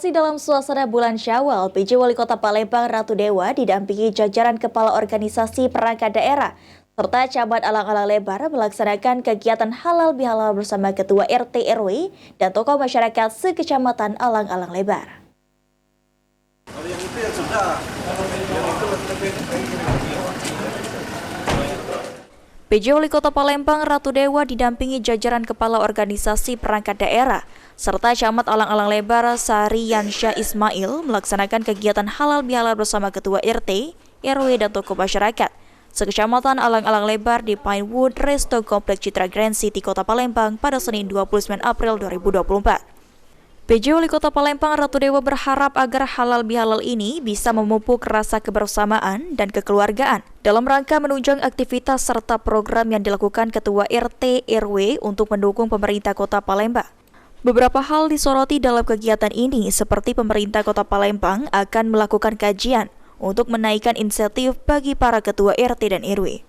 Masih dalam suasana bulan Syawal, PJ Wali Kota Palembang Ratu Dewa didampingi jajaran kepala organisasi perangkat daerah serta camat Alang-Alang Lebar melaksanakan kegiatan halal bihalal bersama Ketua RT RW dan tokoh masyarakat sekecamatan Alang-Alang Lebar. PJ Wali Kota Palembang Ratu Dewa didampingi jajaran kepala organisasi perangkat daerah serta camat Alang-Alang Lebar Sariyansyah Ismail melaksanakan kegiatan halal bihalal bersama Ketua RT, RW dan tokoh masyarakat sekecamatan Alang-Alang Lebar di Pinewood Resto Kompleks Citra Grand City Kota Palembang pada Senin 29 April 2024. PJ Wali Kota Palembang Ratu Dewa berharap agar halal bihalal ini bisa memupuk rasa kebersamaan dan kekeluargaan dalam rangka menunjang aktivitas serta program yang dilakukan Ketua RT RW untuk mendukung pemerintah Kota Palembang. Beberapa hal disoroti dalam kegiatan ini seperti pemerintah Kota Palembang akan melakukan kajian untuk menaikkan insentif bagi para Ketua RT dan RW.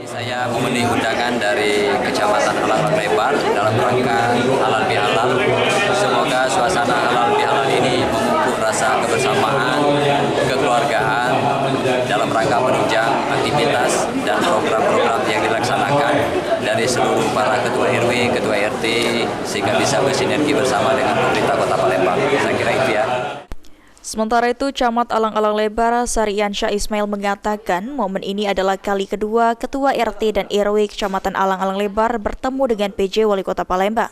Saya memenuhi undangan dari Kecamatan Alang-Alang Lebar dalam rangka halal bihalal. Semoga suasana halal bihalal ini memupuk rasa kebersamaan, kekeluargaan dalam rangka menunjang aktivitas dan program-program yang dilaksanakan dari seluruh para Ketua RW, Ketua RT sehingga bisa bersinergi bersama dengan pemerintah Kota Palembang. Saya kira itu ya. Sementara itu, Camat Alang-Alang Lebar Sariyansyah Ismail mengatakan momen ini adalah kali kedua Ketua RT dan RW Kecamatan Alang-Alang Lebar bertemu dengan PJ Wali Kota Palembang.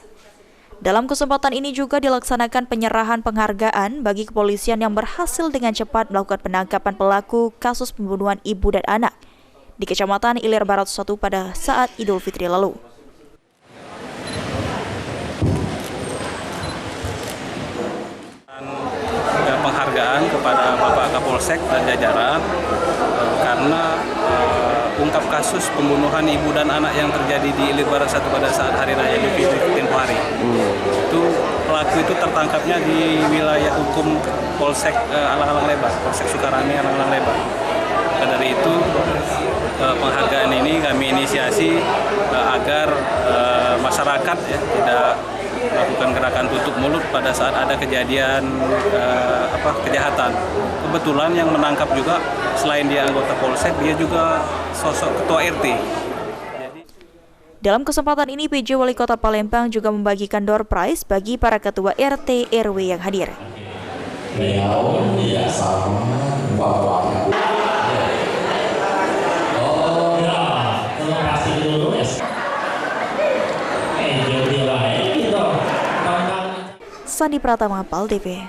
Dalam kesempatan ini juga dilaksanakan penyerahan penghargaan bagi kepolisian yang berhasil dengan cepat melakukan penangkapan pelaku kasus pembunuhan ibu dan anak di Kecamatan Ilir Barat 1 pada saat Idul Fitri lalu. Penghargaan kepada Bapak Kapolsek dan jajaran karena ungkap kasus pembunuhan ibu dan anak yang terjadi di Ilir Barat 1 pada saat Hari Raya Idul Fitri tempo hari. Itu pelaku itu tertangkapnya di wilayah hukum Polsek Alang-Alang Lebar, Polsek Sukarami Alang-Alang Lebar. Dan dari itu penghargaan ini kami inisiasi agar masyarakat tidak melakukan gerakan tutup mulut pada saat ada kejadian kejahatan. Kebetulan yang menangkap juga selain dia anggota Polsek, dia juga sosok Ketua RT. Dalam kesempatan ini, PJ Wali Kota Palembang juga membagikan door prize bagi para Ketua RT RW yang hadir. Beliau tidak sama Sandi Pratama, PAL TV.